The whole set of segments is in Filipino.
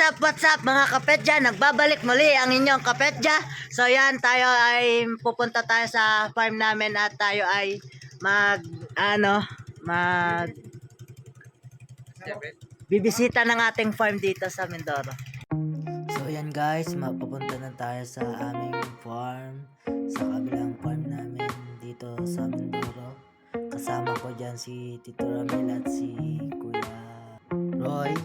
what's up mga kapetya? Nagbabalik muli ang inyong kapetya. So yan, tayo ay pupunta tayo sa farm namin at tayo ay mag bibisita ng ating farm dito sa Mindoro. So yan guys, mapupunta na tayo sa aming farm, sa kabilang farm namin dito sa Mindoro. Kasama ko dyan si Tito Ramil at si Kuya Roy.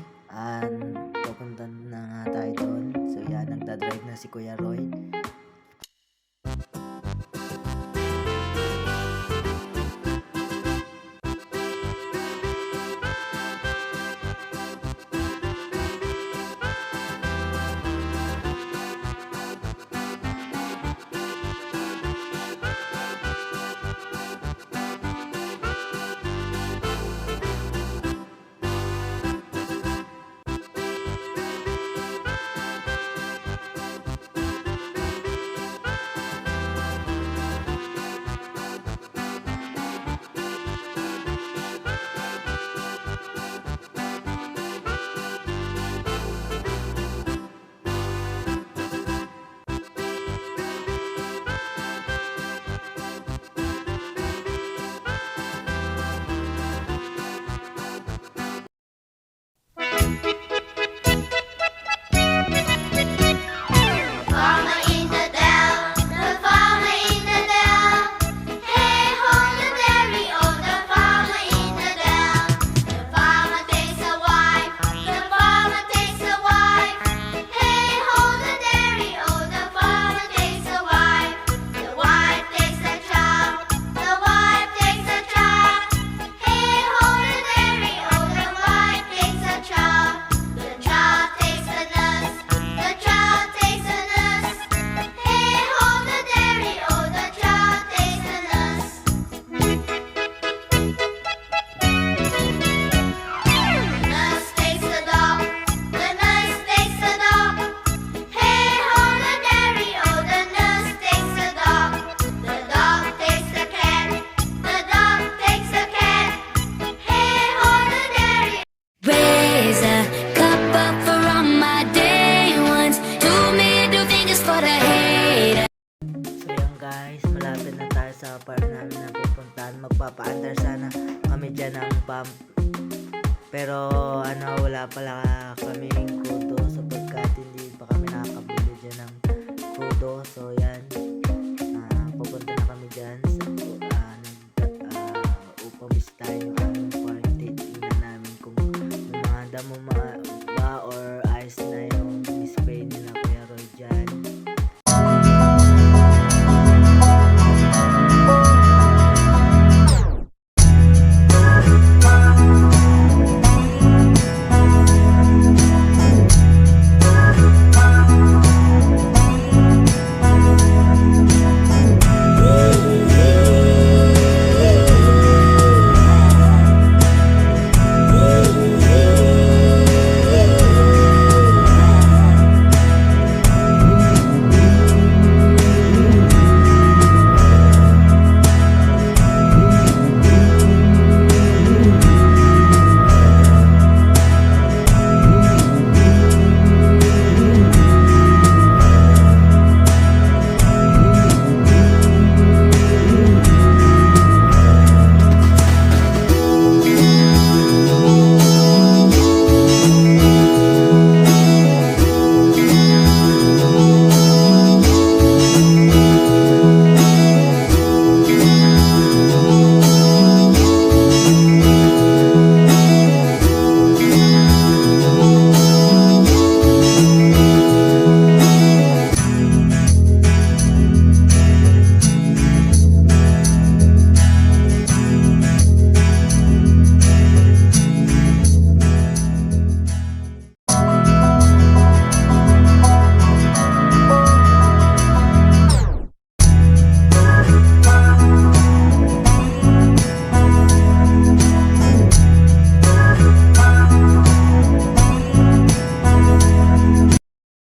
Pupunta na nga tayo doon. So yan, nagdadrive na si Kuya Roy. Malapit na tayo sa farm namin na pupuntahan. Magpapa-under sana kami dyan ng pump. Pero wala pala kaming kudo sapagkat hindi pa kami nakakabili dyan ng kudo. So yan, pupunta na kami dyan sa upang bisitahin yung aming farm. Tingnan namin kung may mga damo ba or ice na yung spray nila Kuya Roy dyan.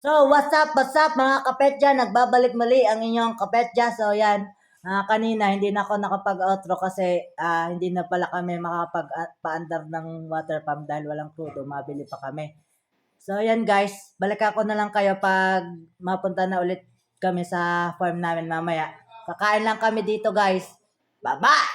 So, what's up mga kapetya? Nagbabalik muli ang inyong kapetya. So, yan. Kanina, hindi na ako nakapag-outro kasi hindi na pala kami makapag-paandar ng water pump dahil walang crudo. Mabili pa kami. So, ayan guys. Balik ako na lang kayo pag mapunta na ulit kami sa farm namin mamaya. Kakain lang kami dito guys. Bye-bye!